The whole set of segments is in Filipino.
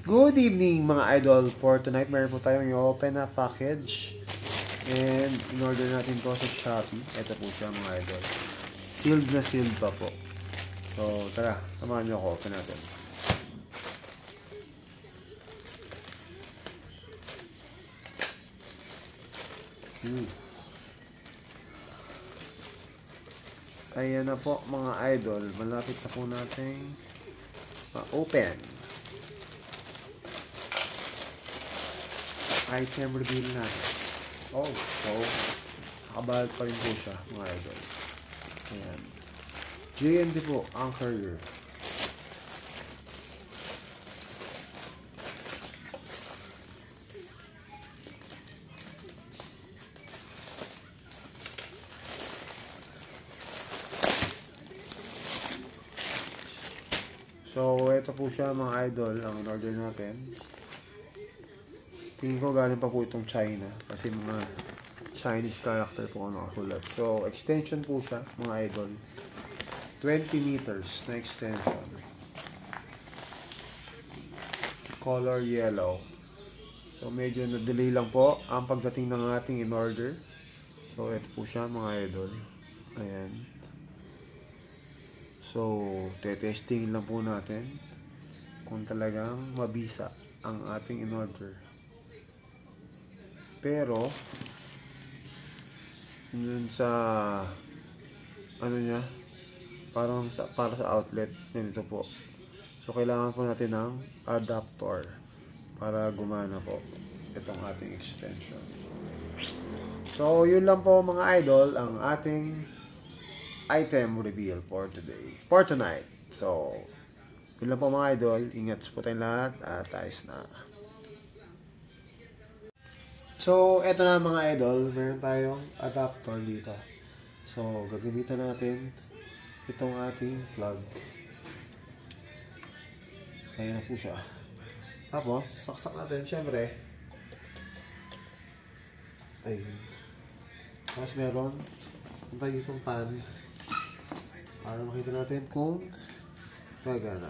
Good evening mga idol. For tonight, meron po tayong i-open na package. And in-order natin po sa Shopee. Ito po siya mga idol. Sealed na sealed pa po. So tara, samahan nyo ako. Open natin. Ayan na po mga idol. Malapit na po natin ma-open. Item reveal natin. Oh, so nakabalot pa rin po siya mga idol. Ayan. JNT po ang courier. So ito po siya mga idol ang in-order natin. Tingin ko galing pa po itong China kasi mga Chinese character po ang nakasulat. So extension po siya mga idol. 20 meters na extension. Color yellow. So medyo na-delay lang po ang pagdating ng ating in-order. So ito po siya mga idol. Ayan. So testing lang po natin kung talagang mabisa ang ating in-order. Pero yun sa ano niya para sa outlet nito po. So kailangan po natin ng adapter para gumana po itong ating extension. So yun lang po mga idol ang ating item reveal for tonight. So yun lang po mga idol. Ingat po tayong lahat at ayos na. So, eto na mga idol, meron tayong adapter dito. So, gagamitan natin itong ating plug. Ayan na po siya. Tapos, saksak natin, syempre. Ayun. Tapos meron tayo itong pan para makita natin kung gagana.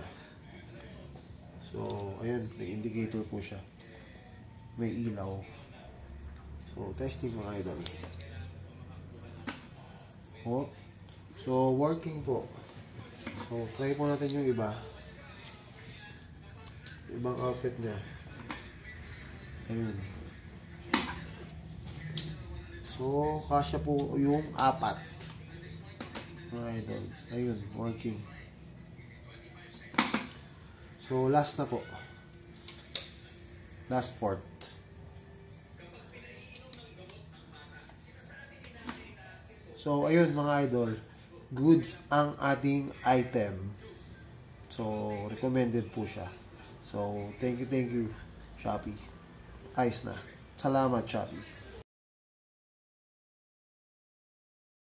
So, ayun, may indicator po siya. May ilaw. So, testing mga idol. Oh. So, working po. So, try po natin yung iba. Ibang outfit niya. Ayun. So, kasya po yung 4. Mga idol. Ayun, working. So, last na po. Last port. So, ayun mga idol, goods ang ating item. So, recommended po siya. So, thank you, Shopee. Ayos na. Salamat, Shopee.